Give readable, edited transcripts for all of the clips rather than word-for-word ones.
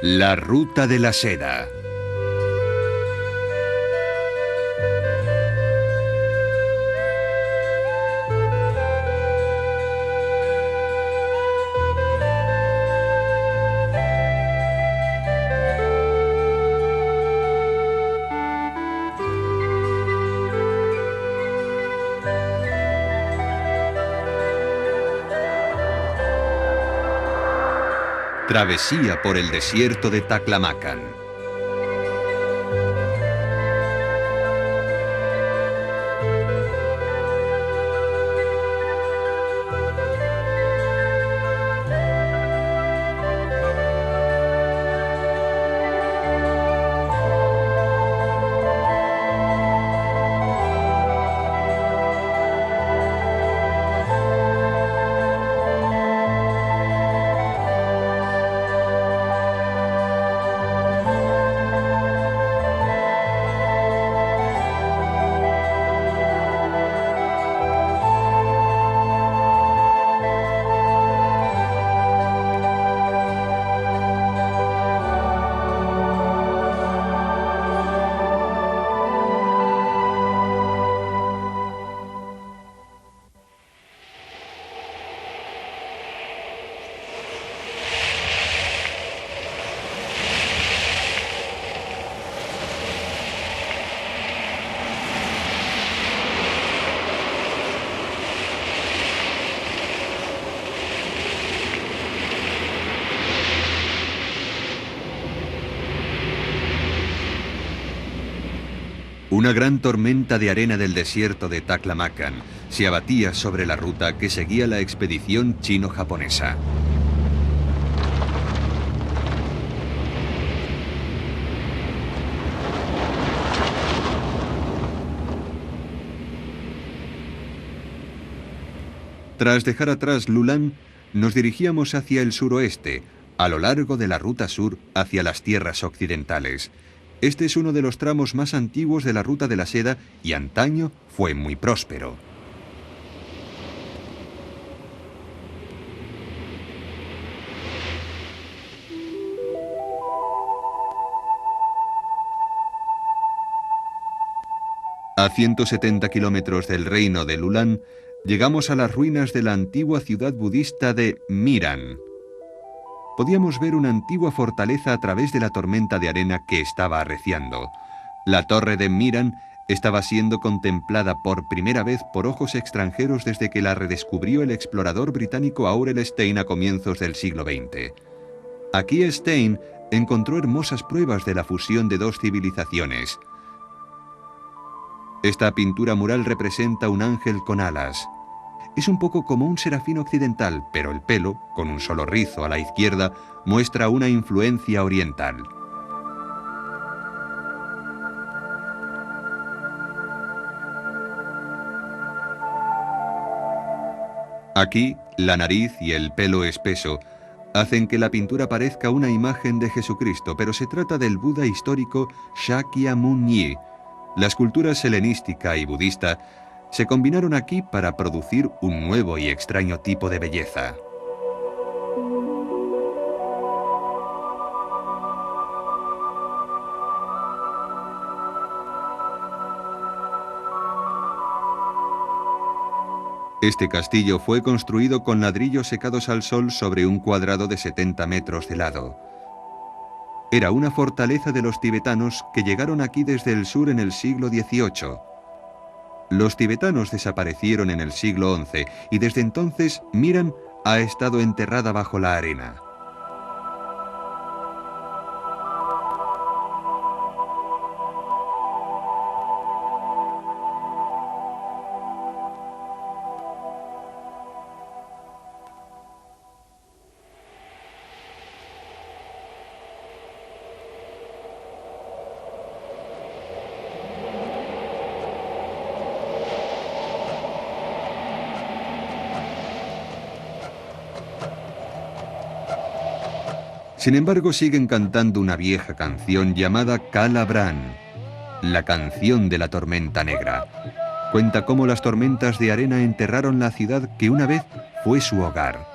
La Ruta de la Seda. Travesía por el desierto de Taklamakan. Una gran tormenta de arena del desierto de Taklamakan se abatía sobre la ruta que seguía la expedición chino-japonesa. Tras dejar atrás Lulan, nos dirigíamos hacia el suroeste, a lo largo de la ruta sur hacia las tierras occidentales. Este es uno de los tramos más antiguos de la Ruta de la Seda y antaño fue muy próspero. A 170 kilómetros del reino de Lulan, llegamos a las ruinas de la antigua ciudad budista de Miran. Podíamos ver una antigua fortaleza a través de la tormenta de arena que estaba arreciando. La torre de Miran estaba siendo contemplada por primera vez por ojos extranjeros desde que la redescubrió el explorador británico Aurel Stein a comienzos del siglo XX. Aquí Stein encontró hermosas pruebas de la fusión de dos civilizaciones. Esta pintura mural representa un ángel con alas. Es un poco como un serafín occidental, pero el pelo, con un solo rizo a la izquierda, muestra una influencia oriental. Aquí, la nariz y el pelo espeso hacen que la pintura parezca una imagen de Jesucristo, pero se trata del Buda histórico Shakyamuni. Las culturas helenística y budista se combinaron aquí para producir un nuevo y extraño tipo de belleza. Este castillo fue construido con ladrillos secados al sol sobre un cuadrado de 70 metros de lado. Era una fortaleza de los tibetanos que llegaron aquí desde el sur en el siglo XVIII. Los tibetanos desaparecieron en el siglo XI y desde entonces Miran ha estado enterrada bajo la arena. Sin embargo, siguen cantando una vieja canción llamada Kalabran, la canción de la tormenta negra. Cuenta cómo las tormentas de arena enterraron la ciudad que una vez fue su hogar.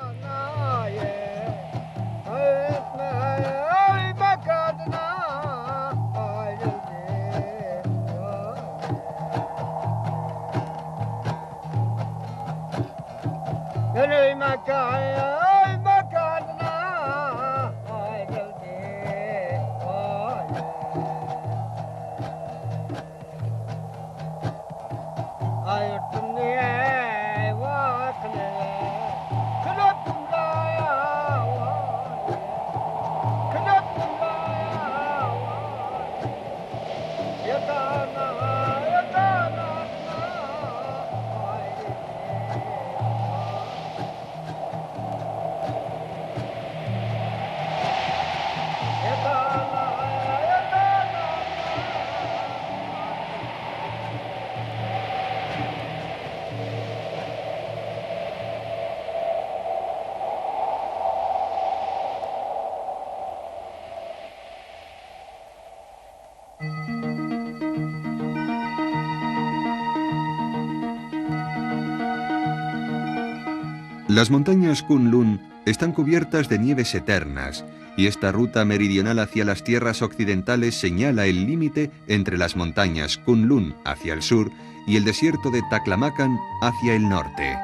Las montañas Kunlun están cubiertas de nieves eternas, y esta ruta meridional hacia las tierras occidentales señala el límite entre las montañas Kunlun hacia el sur y el desierto de Taklamakan hacia el norte.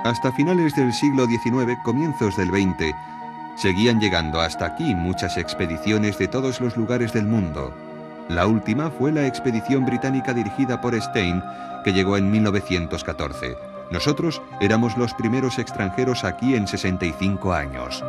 Hasta finales del siglo XIX, comienzos del XX, seguían llegando hasta aquí muchas expediciones de todos los lugares del mundo. La última fue la expedición británica dirigida por Stein, que llegó en 1914. Nosotros éramos los primeros extranjeros aquí en 65 años.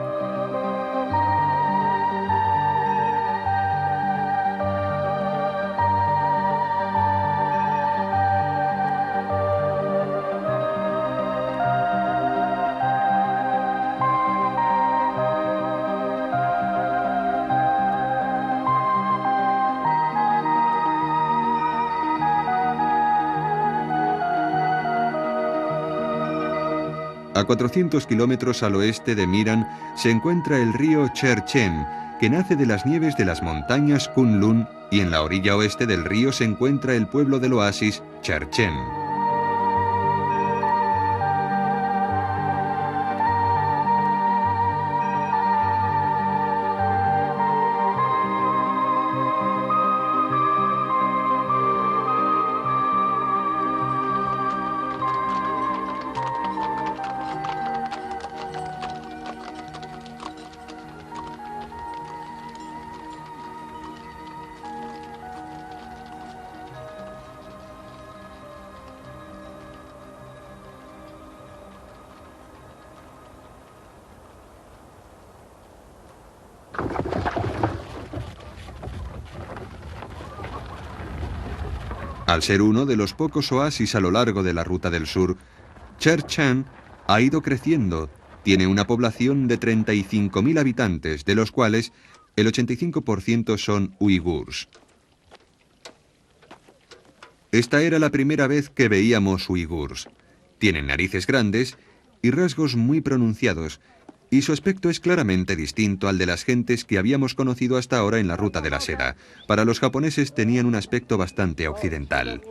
A 400 kilómetros al oeste de Miran se encuentra el río Cherchen, que nace de las nieves de las montañas Kunlun, y en la orilla oeste del río se encuentra el pueblo del oasis Cherchen. Al ser uno de los pocos oasis a lo largo de la Ruta del Sur, Cherchen ha ido creciendo. Tiene una población de 35.000 habitantes, de los cuales el 85% son uigurs. Esta era la primera vez que veíamos uigurs. Tienen narices grandes y rasgos muy pronunciados, y su aspecto es claramente distinto al de las gentes que habíamos conocido hasta ahora en la Ruta de la Seda. Para los japoneses tenían un aspecto bastante occidental.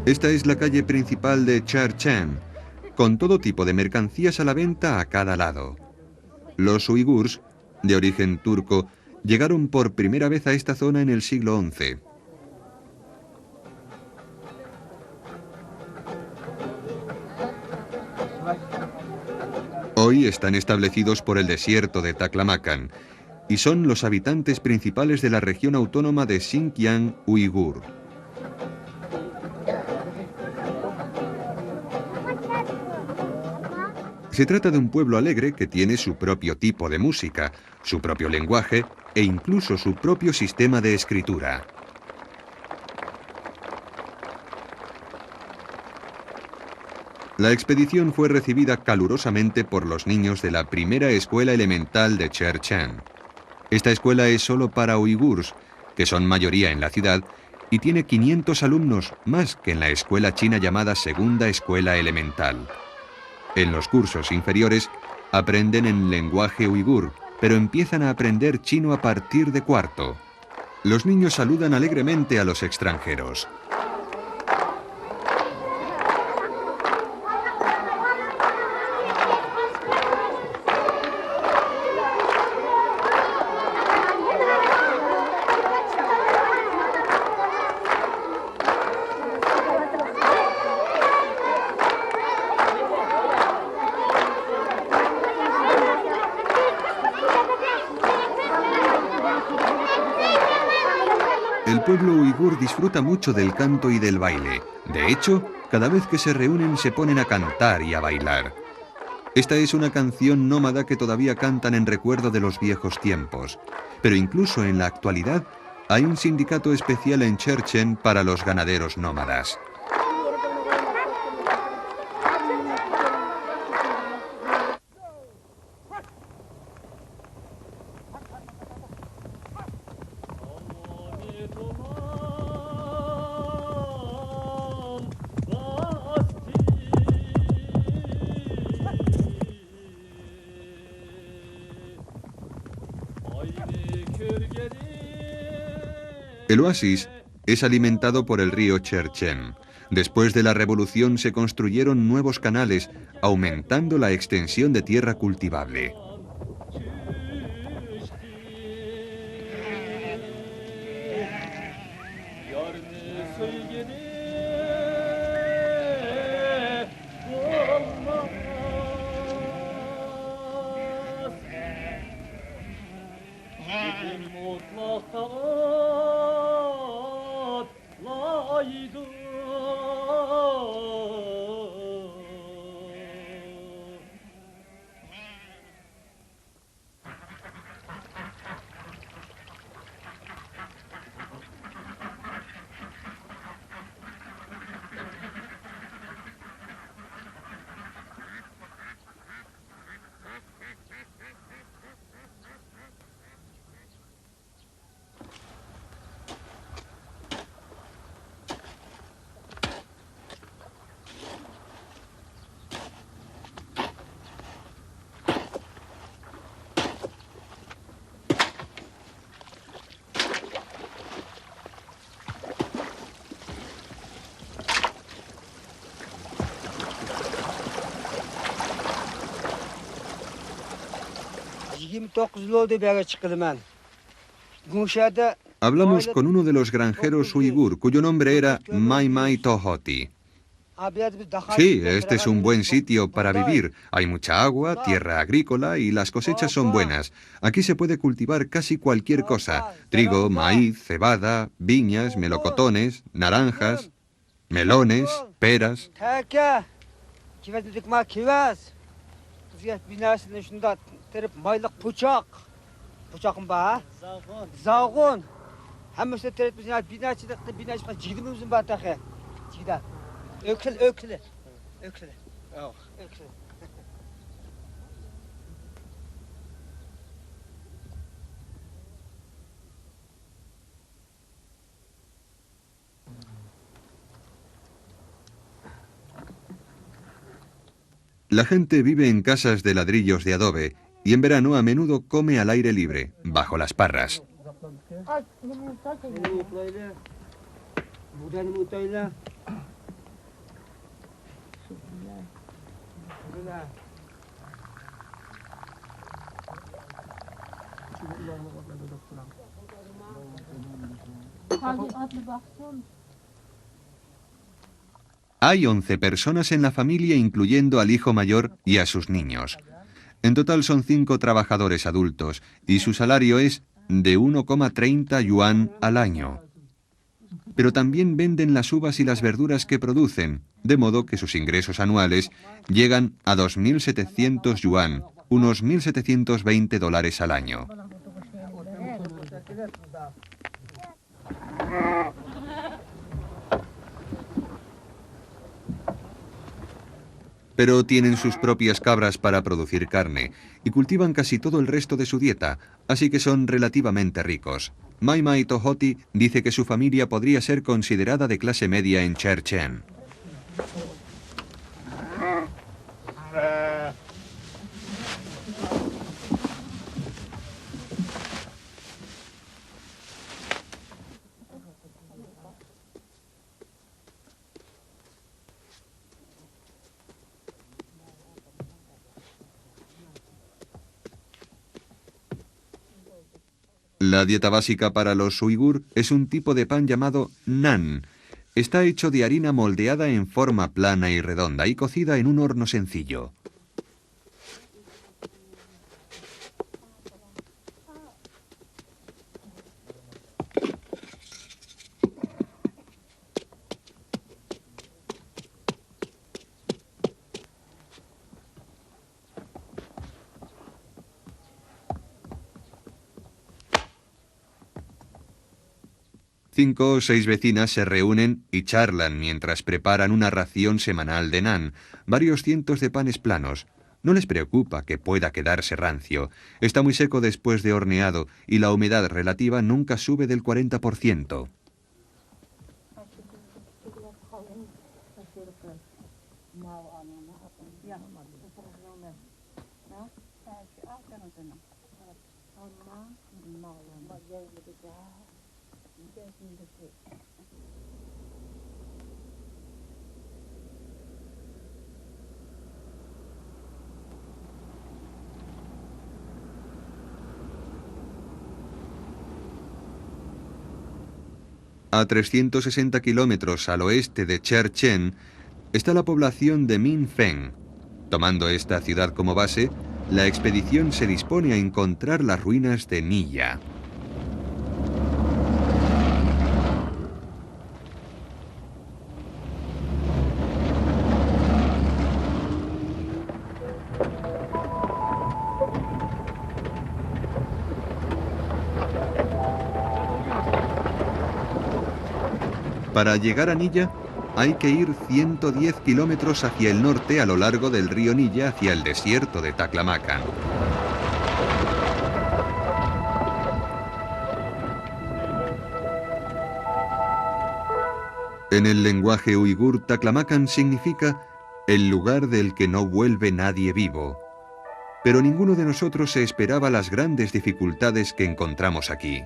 Esta es la calle principal de Cherchen, con todo tipo de mercancías a la venta a cada lado. Los uigurs, de origen turco, llegaron por primera vez a esta zona en el siglo XI. Hoy están establecidos por el desierto de Taklamakan y son los habitantes principales de la región autónoma de Xinjiang uigur. Se trata de un pueblo alegre que tiene su propio tipo de música, su propio lenguaje e incluso su propio sistema de escritura. La expedición fue recibida calurosamente por los niños de la primera escuela elemental de Cherchen. Esta escuela es solo para uigurs, que son mayoría en la ciudad y tiene 500 alumnos, más que en la escuela china llamada Segunda Escuela Elemental. En los cursos inferiores aprenden en lenguaje uigur, pero empiezan a aprender chino a partir de cuarto. Los niños saludan alegremente a los extranjeros. El pueblo uigur disfruta mucho del canto y del baile. De hecho, cada vez que se reúnen se ponen a cantar y a bailar. Esta es una canción nómada que todavía cantan en recuerdo de los viejos tiempos. Pero incluso en la actualidad hay un sindicato especial en Cherchen para los ganaderos nómadas. El oasis es alimentado por el río Cherchen. Después de la revolución se construyeron nuevos canales, aumentando la extensión de tierra cultivable. Hablamos con uno de los granjeros uigur, cuyo nombre era Mai Mai Tohoti. Sí, este es un buen sitio para vivir. Hay mucha agua, tierra agrícola y las cosechas son buenas. Aquí se puede cultivar casi cualquier cosa: trigo, maíz, cebada, viñas, melocotones, naranjas, melones, peras. La gente vive en casas de ladrillos de adobe y en verano a menudo come al aire libre, bajo las parras. Hay 11 personas en la familia, incluyendo al hijo mayor y a sus niños. En total son 5 trabajadores adultos y su salario es de 1,30 yuan al año. Pero también venden las uvas y las verduras que producen, de modo que sus ingresos anuales llegan a 2.700 yuan, unos 1.720 dólares al año. Pero tienen sus propias cabras para producir carne y cultivan casi todo el resto de su dieta, así que son relativamente ricos. Mai Mai Tohoti dice que su familia podría ser considerada de clase media en Cherchen. La dieta básica para los uigur es un tipo de pan llamado nan. Está hecho de harina moldeada en forma plana y redonda y cocida en un horno sencillo. Cinco o seis vecinas se reúnen y charlan mientras preparan una ración semanal de nan, varios cientos de panes planos. No les preocupa que pueda quedarse rancio. Está muy seco después de horneado y la humedad relativa nunca sube del 40%. A 360 kilómetros al oeste de Cherchen está la población de Minfeng. Tomando esta ciudad como base, la expedición se dispone a encontrar las ruinas de Nilla. Para llegar a Nilla hay que ir 110 kilómetros hacia el norte a lo largo del río Nilla hacia el desierto de Taklamakan. En el lenguaje uigur, Taklamakan significa el lugar del que no vuelve nadie vivo. Pero ninguno de nosotros se esperaba las grandes dificultades que encontramos aquí.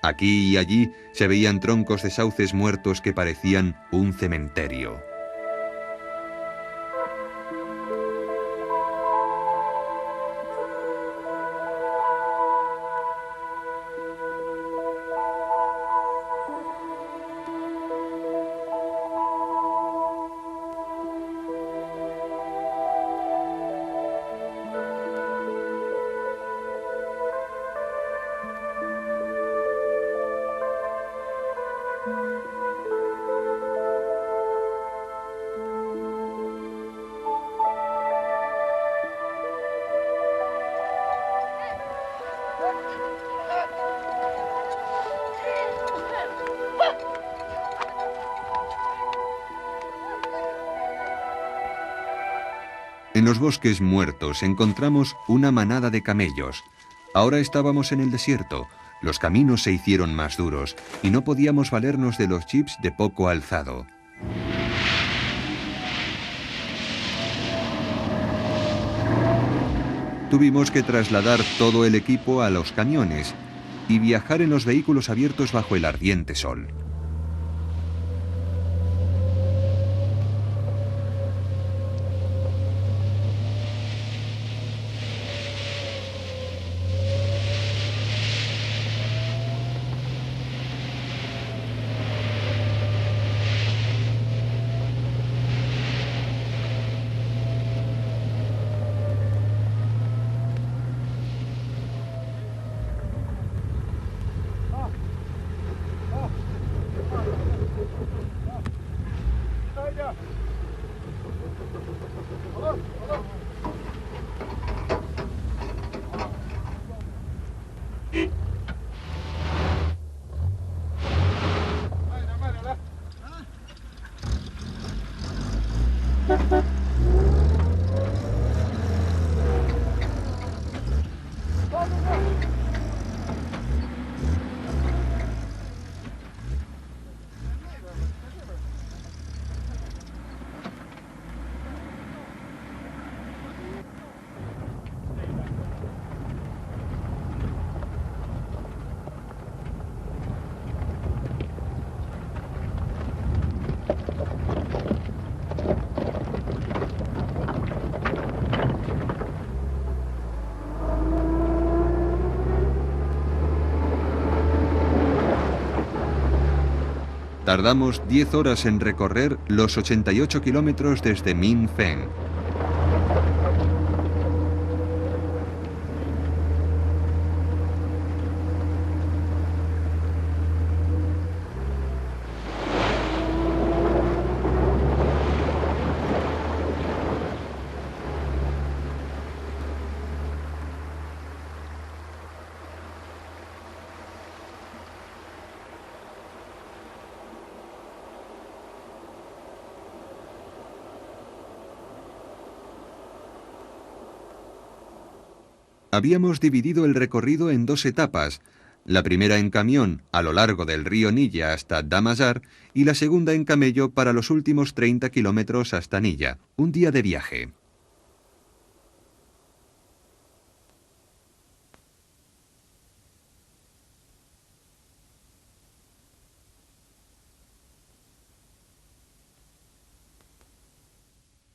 Aquí y allí se veían troncos de sauces muertos que parecían un cementerio. En los bosques muertos encontramos una manada de camellos. Ahora estábamos en el desierto, los caminos se hicieron más duros y no podíamos valernos de los jeeps de poco alzado. Tuvimos que trasladar todo el equipo a los camiones y viajar en los vehículos abiertos bajo el ardiente sol. Tardamos 10 horas en recorrer los 88 kilómetros desde Minh Phen. Habíamos dividido el recorrido en 2 etapas, la primera en camión a lo largo del río Nilla hasta Damazar y la segunda en camello para los últimos 30 kilómetros hasta Nilla, un día de viaje.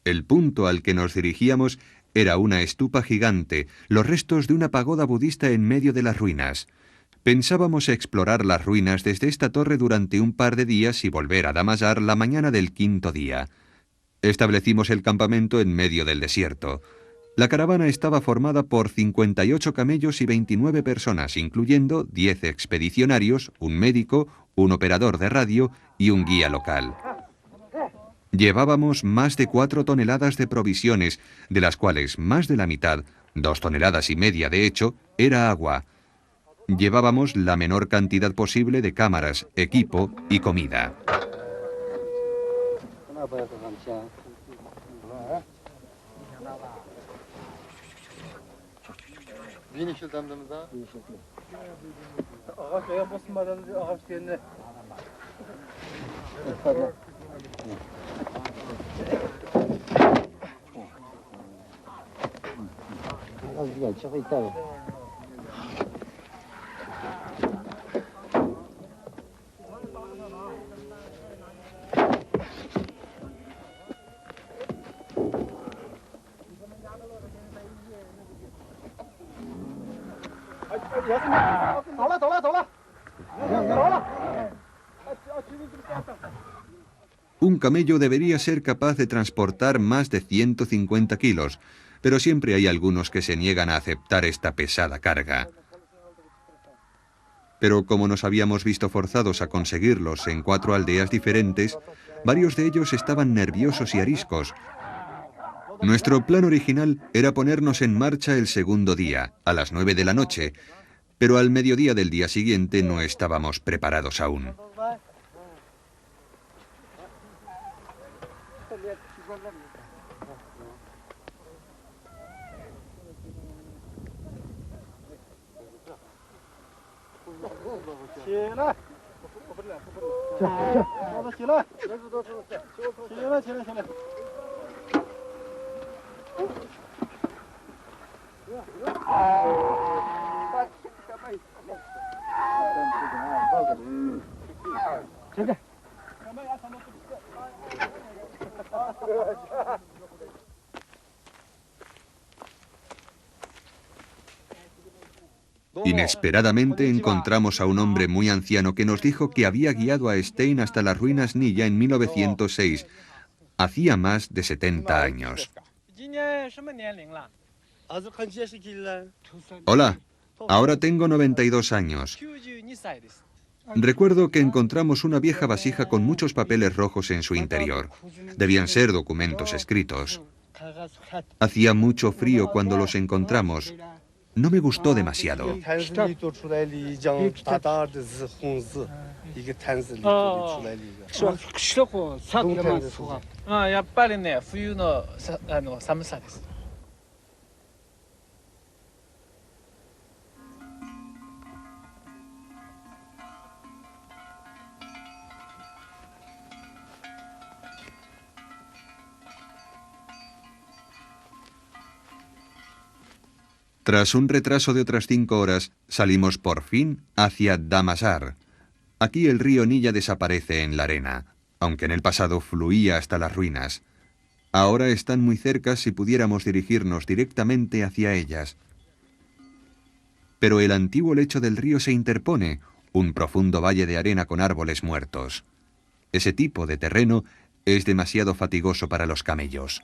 El punto al que nos dirigíamos era una estupa gigante, los restos de una pagoda budista en medio de las ruinas. Pensábamos explorar las ruinas desde esta torre durante un par de días y volver a Damazar la mañana del 5.º día. Establecimos el campamento en medio del desierto. La caravana estaba formada por 58 camellos y 29 personas, incluyendo 10 expedicionarios, un médico, un operador de radio y un guía local. Llevábamos más de 4 toneladas de provisiones, de las cuales más de la mitad, 2,5 toneladas de hecho, era agua. Llevábamos la menor cantidad posible de cámaras, equipo y comida. Un camello debería ser capaz de transportar más de 150 kilos, pero siempre hay algunos que se niegan a aceptar esta pesada carga. Pero como nos habíamos visto forzados a conseguirlos en 4 aldeas diferentes, varios de ellos estaban nerviosos y ariscos. Nuestro plan original era ponernos en marcha el segundo día, a las 9 de la noche, pero al mediodía del día siguiente no estábamos preparados aún. Inesperadamente encontramos a un hombre muy anciano que nos dijo que había guiado a Stein hasta las ruinas Nilla en 1906. Hacía más de 70 años. Hola, ahora tengo 92 años. Recuerdo que encontramos una vieja vasija con muchos papeles rojos en su interior. Debían ser documentos escritos. Hacía mucho frío cuando los encontramos. No me gustó demasiado. Tras un retraso de otras 5 horas, salimos por fin hacia Damazar. Aquí el río Nilla desaparece en la arena, aunque en el pasado fluía hasta las ruinas. Ahora están muy cerca si pudiéramos dirigirnos directamente hacia ellas. Pero el antiguo lecho del río se interpone, un profundo valle de arena con árboles muertos. Ese tipo de terreno es demasiado fatigoso para los camellos.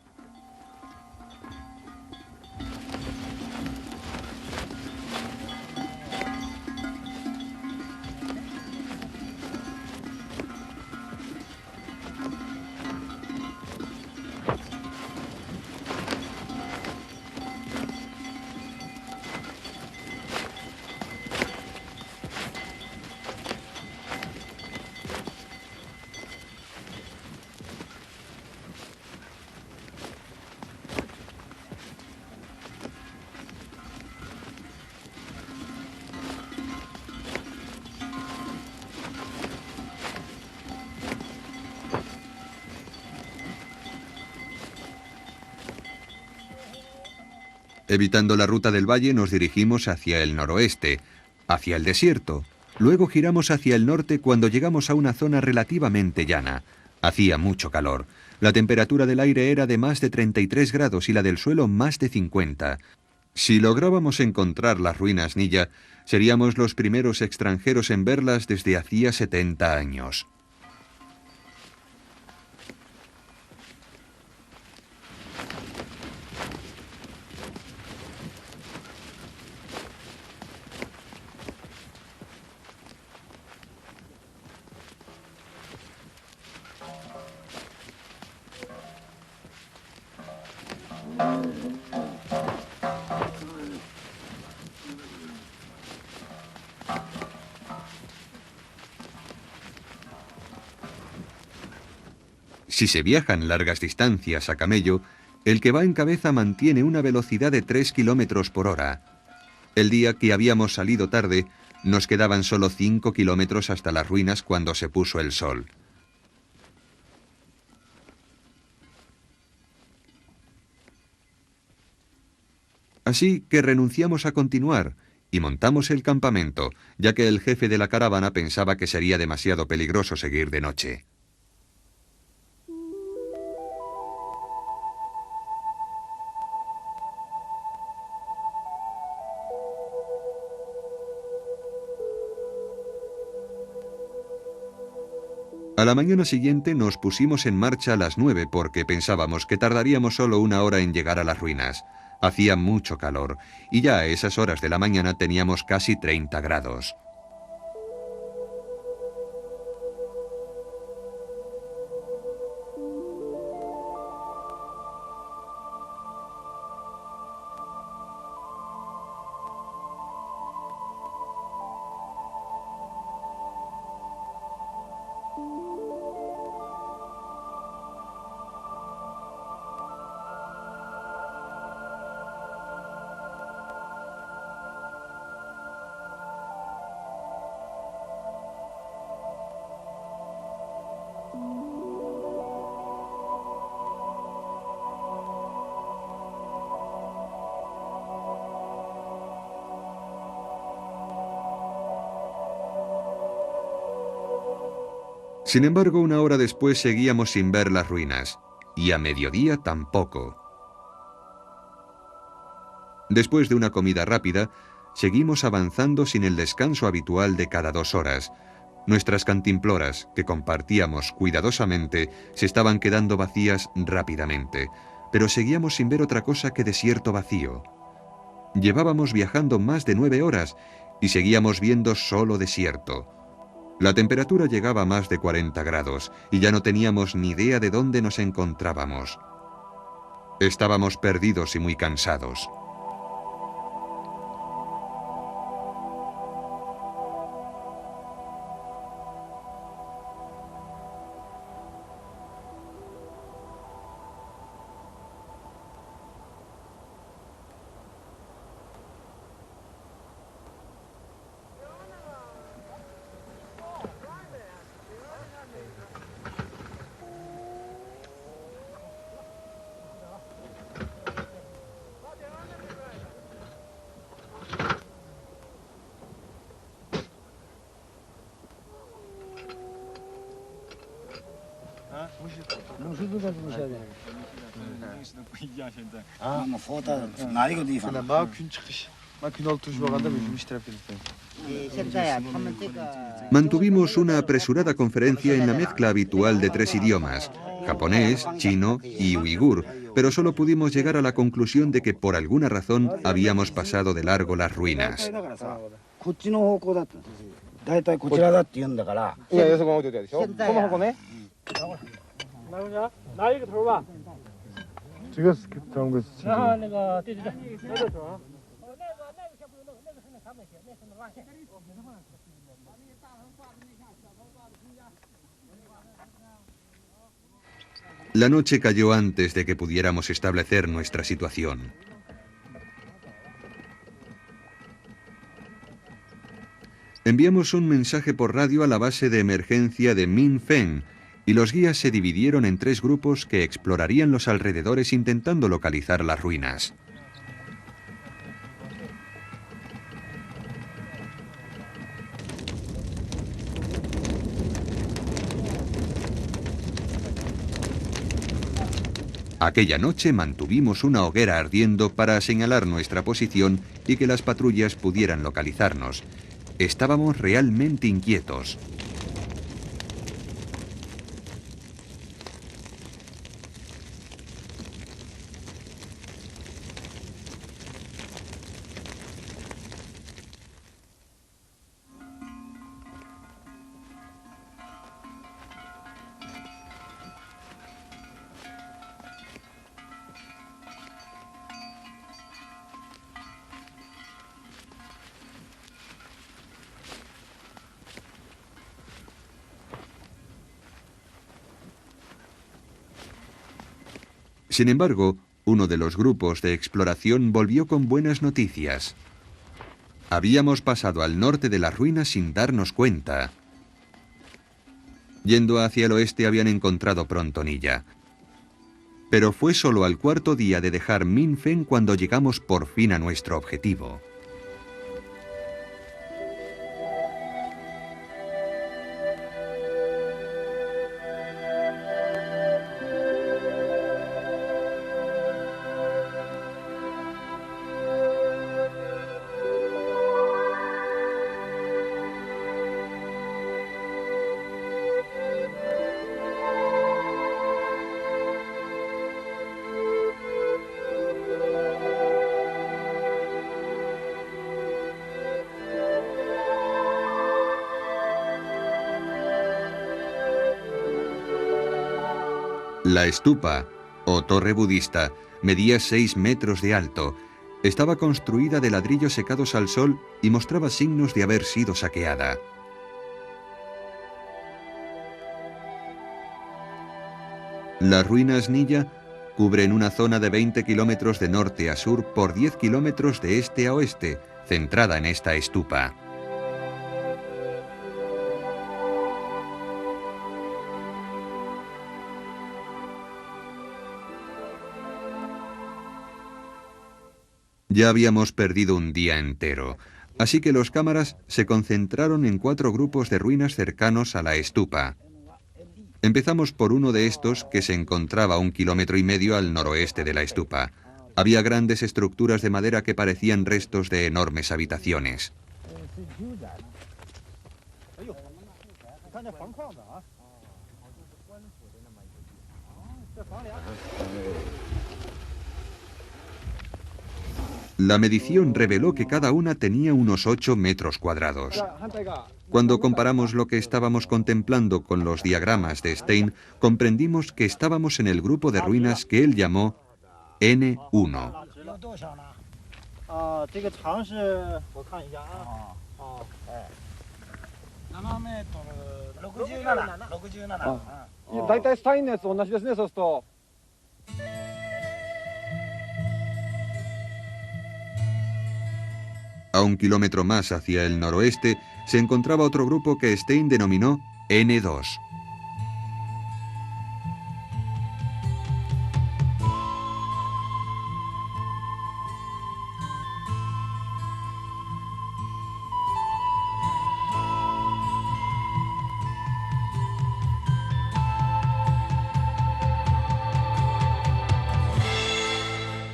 Evitando la ruta del valle nos dirigimos hacia el noroeste, hacia el desierto. Luego giramos hacia el norte cuando llegamos a una zona relativamente llana. Hacía mucho calor. La temperatura del aire era de más de 33 grados y la del suelo más de 50. Si lográbamos encontrar las ruinas Nilla, seríamos los primeros extranjeros en verlas desde hacía 70 años. Si se viajan largas distancias a camello, el que va en cabeza mantiene una velocidad de 3 kilómetros por hora. El día que habíamos salido tarde, nos quedaban solo 5 kilómetros hasta las ruinas cuando se puso el sol. Así que renunciamos a continuar y montamos el campamento, ya que el jefe de la caravana pensaba que sería demasiado peligroso seguir de noche. A la mañana siguiente nos pusimos en marcha a las 9 porque pensábamos que tardaríamos solo 1 hora en llegar a las ruinas. Hacía mucho calor y ya a esas horas de la mañana teníamos casi 30 grados. Sin embargo, 1 hora después seguíamos sin ver las ruinas, y a mediodía tampoco. Después de una comida rápida, seguimos avanzando sin el descanso habitual de cada 2 horas. Nuestras cantimploras, que compartíamos cuidadosamente, se estaban quedando vacías rápidamente, pero seguíamos sin ver otra cosa que desierto vacío. Llevábamos viajando más de 9 horas y seguíamos viendo solo desierto. La temperatura llegaba a más de 40 grados y ya no teníamos ni idea de dónde nos encontrábamos. Estábamos perdidos y muy cansados. Ama foto, nereye gidiyor? Ama gün çıkış. Ama gün altı uç bakanda bizim iş tarafı. Mantuvimos una apresurada conferencia en la mezcla habitual de 3 idiomas, japonés, chino y uigur, pero solo pudimos llegar a la conclusión de que por alguna razón habíamos pasado de largo las ruinas. La noche cayó antes de que pudiéramos establecer nuestra situación. Enviamos un mensaje por radio a la base de emergencia de Minfen y los guías se dividieron en 3 grupos que explorarían los alrededores intentando localizar las ruinas. Aquella noche mantuvimos una hoguera ardiendo para señalar nuestra posición y que las patrullas pudieran localizarnos. Estábamos realmente inquietos. Sin embargo, uno de los grupos de exploración volvió con buenas noticias. Habíamos pasado al norte de las ruinas sin darnos cuenta. Yendo hacia el oeste habían encontrado Prontonilla. Pero fue solo al 4.º día de dejar Minfen cuando llegamos por fin a nuestro objetivo. La estupa, o torre budista, medía 6 metros de alto. Estaba construida de ladrillos secados al sol y mostraba signos de haber sido saqueada. Las ruinas Nilla cubren una zona de 20 kilómetros de norte a sur por 10 kilómetros de este a oeste, centrada en esta estupa. Ya habíamos perdido un día entero, así que los cámaras se concentraron en 4 grupos de ruinas cercanos a la estupa. Empezamos por uno de estos que se encontraba a 1,5 kilómetros al noroeste de la estupa. Había grandes estructuras de madera que parecían restos de enormes habitaciones. La medición reveló que cada una tenía unos 8 metros cuadrados. Cuando comparamos lo que estábamos contemplando con los diagramas de Stein, comprendimos que estábamos en el grupo de ruinas que él llamó N1. A 1 kilómetro más hacia el noroeste se encontraba otro grupo que Stein denominó N2.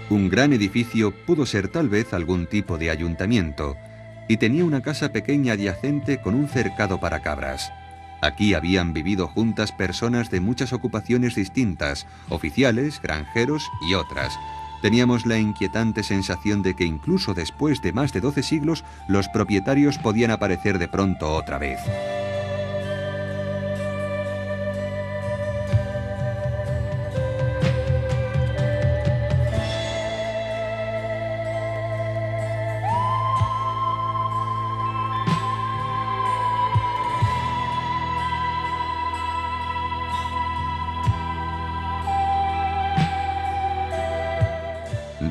Un gran edificio pudo ser tal vez algún tipo de ayuntamiento. y tenía una casa pequeña adyacente con un cercado para cabras. Aquí habían vivido juntas personas de muchas ocupaciones distintas, oficiales, granjeros y otras. Teníamos la inquietante sensación de que incluso después de más de 12 siglos, los propietarios podían aparecer de pronto otra vez.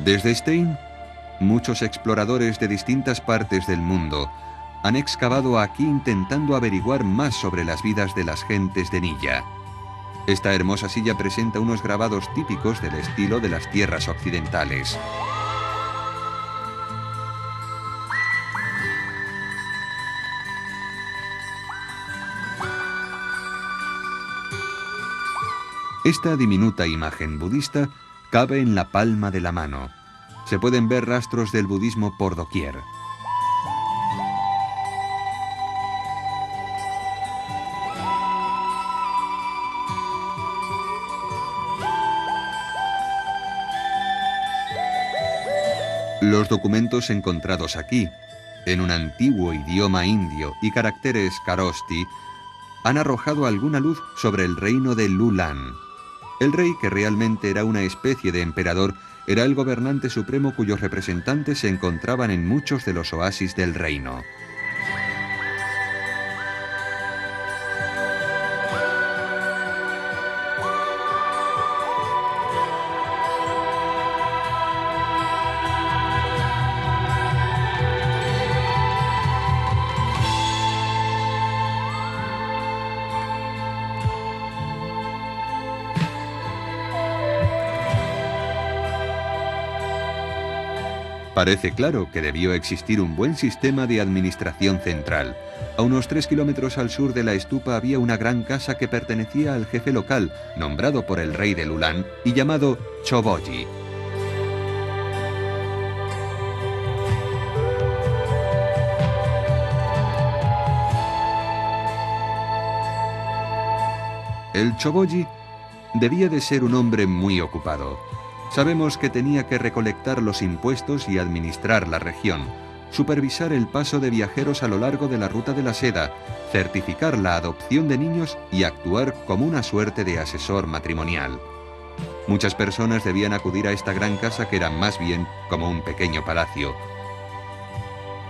Desde Stein, muchos exploradores de distintas partes del mundo han excavado aquí intentando averiguar más sobre las vidas de las gentes de Nilla. Esta hermosa silla presenta unos grabados típicos del estilo de las tierras occidentales. Esta diminuta imagen budista cabe en la palma de la mano. Se pueden ver rastros del budismo por doquier. Los documentos encontrados aquí, en un antiguo idioma indio y caracteres Kharoshthi, han arrojado alguna luz sobre el reino de Lulan. El rey, que realmente era una especie de emperador, era el gobernante supremo cuyos representantes se encontraban en muchos de los oasis del reino. Parece claro que debió existir un buen sistema de administración central. A unos 3 kilómetros al sur de la estupa había una gran casa que pertenecía al jefe local, nombrado por el rey de Lulan y llamado Choboji. El Choboji debía de ser un hombre muy ocupado. Sabemos que tenía que recolectar los impuestos y administrar la región, supervisar el paso de viajeros a lo largo de la ruta de la seda, certificar la adopción de niños y actuar como una suerte de asesor matrimonial. Muchas personas debían acudir a esta gran casa que era más bien como un pequeño palacio.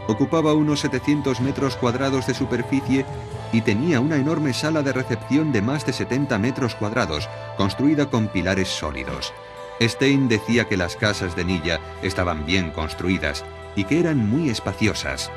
Ocupaba unos 700 metros cuadrados de superficie y tenía una enorme sala de recepción de más de 70 metros cuadrados, construida con pilares sólidos. Stein decía que las casas de Nilla estaban bien construidas y que eran muy espaciosas.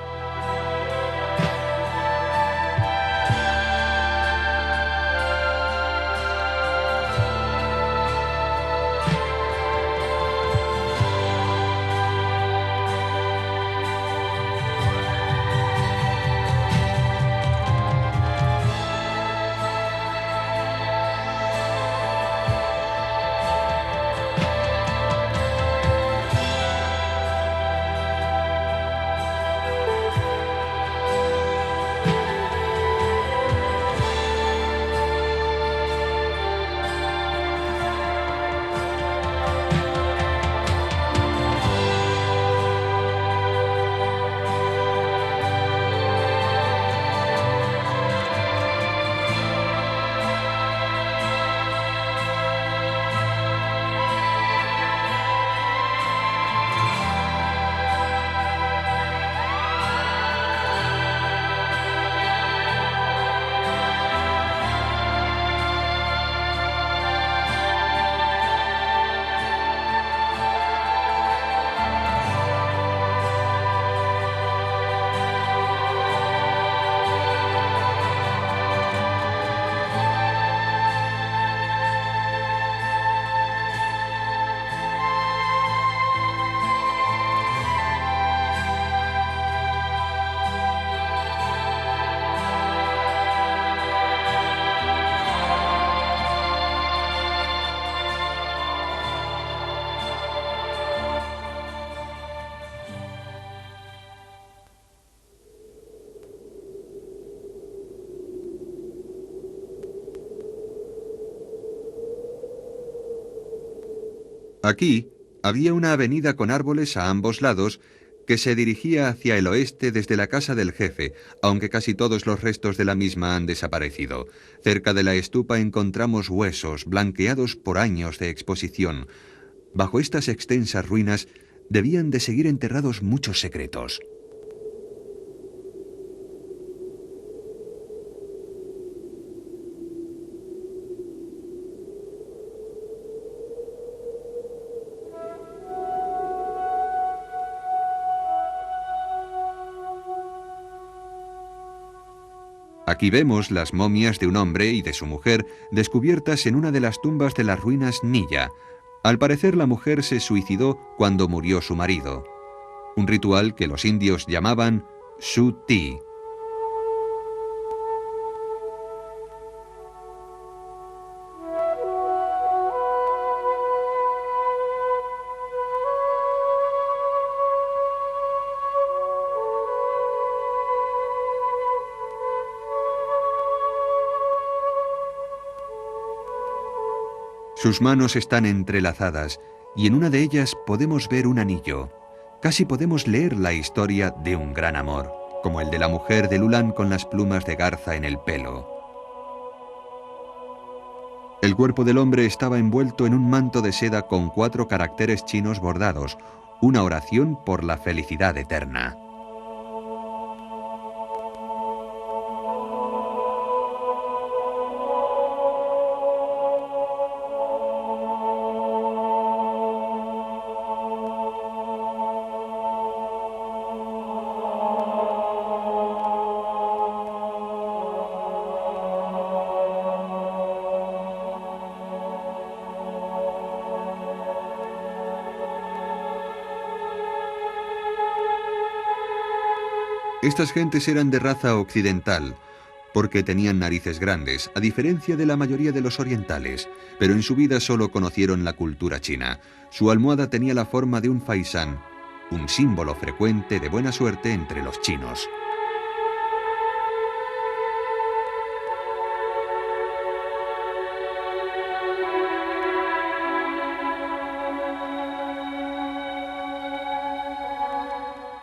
Aquí había una avenida con árboles a ambos lados que se dirigía hacia el oeste desde la casa del jefe, aunque casi todos los restos de la misma han desaparecido. Cerca de la estupa encontramos huesos blanqueados por años de exposición. Bajo estas extensas ruinas debían de seguir enterrados muchos secretos. Aquí vemos las momias de un hombre y de su mujer descubiertas en una de las tumbas de las ruinas Nilla. Al parecer la mujer se suicidó cuando murió su marido. Un ritual que los indios llamaban Su-Ti. Sus manos están entrelazadas y en una de ellas podemos ver un anillo. Casi podemos leer la historia de un gran amor, como el de la mujer de Lulan con las plumas de garza en el pelo. El cuerpo del hombre estaba envuelto en un manto de seda con 4 caracteres chinos bordados, una oración por la felicidad eterna. Estas gentes eran de raza occidental, porque tenían narices grandes, a diferencia de la mayoría de los orientales, pero en su vida solo conocieron la cultura china. Su almohada tenía la forma de un faisán, un símbolo frecuente de buena suerte entre los chinos.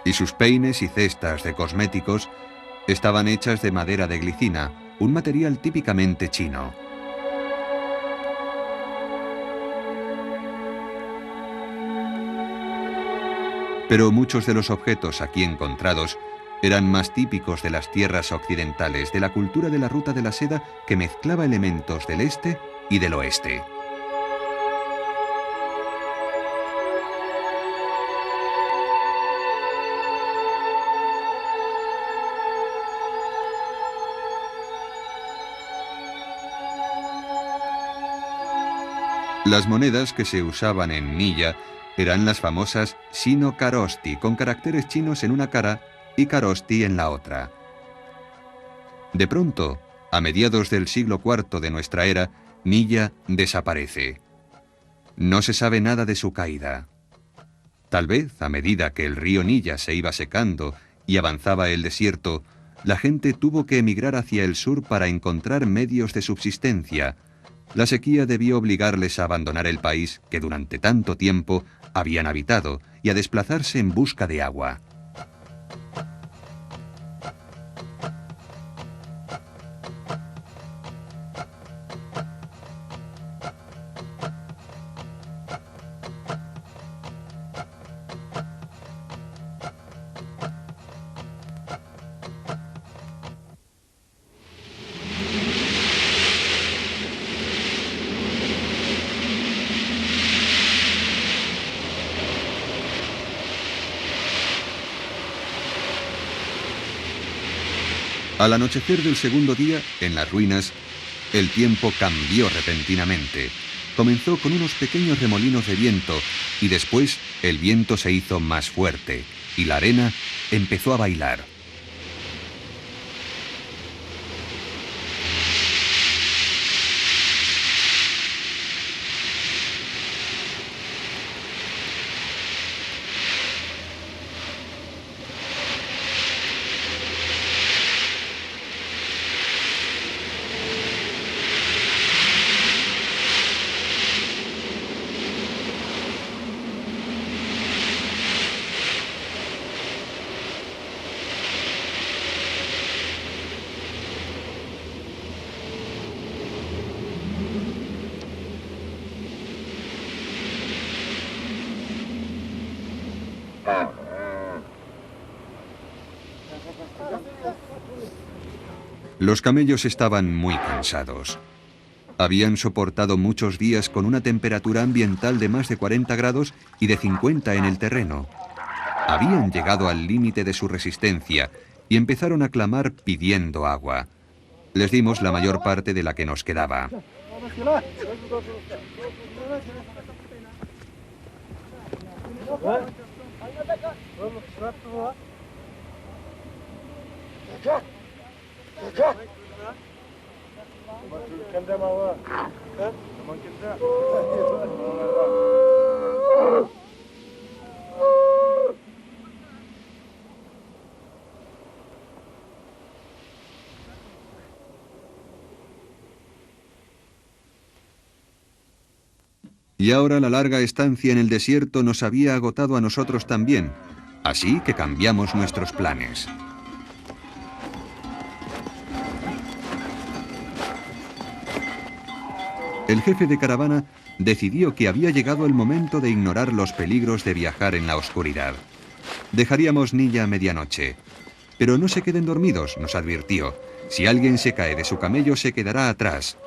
Y sus peines y cestas de cosméticos estaban hechas de madera de glicina, un material típicamente chino. Pero muchos de los objetos aquí encontrados eran más típicos de las tierras occidentales, de la cultura de la ruta de la seda que mezclaba elementos del este y del oeste. Las monedas que se usaban en Nilla eran las famosas Sino-Karosti, con caracteres chinos en una cara y Karosti en la otra. De pronto, a mediados del siglo IV de nuestra era, Nilla desaparece. No se sabe nada de su caída. Tal vez, a medida que el río Nilla se iba secando y avanzaba el desierto, la gente tuvo que emigrar hacia el sur para encontrar medios de subsistencia. La sequía debió obligarles a abandonar el país que durante tanto tiempo habían habitado y a desplazarse en busca de agua. Al anochecer del segundo día, en las ruinas, el tiempo cambió repentinamente. Comenzó con unos pequeños remolinos de viento y después el viento se hizo más fuerte y la arena empezó a bailar. Los camellos estaban muy cansados. Habían soportado muchos días con una temperatura ambiental de más de 40 grados y de 50 en el terreno. Habían llegado al límite de su resistencia y empezaron a clamar pidiendo agua. Les dimos la mayor parte de la que nos quedaba. Y ahora la larga estancia en el desierto nos había agotado a nosotros también, así que cambiamos nuestros planes. El jefe de caravana decidió que había llegado el momento de ignorar los peligros de viajar en la oscuridad. Dejaríamos Nilla a medianoche. Pero no se queden dormidos, nos advirtió. Si alguien se cae de su camello, se quedará atrás.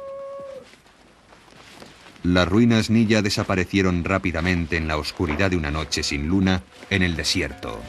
Las ruinas Nilla desaparecieron rápidamente en la oscuridad de una noche sin luna en el desierto.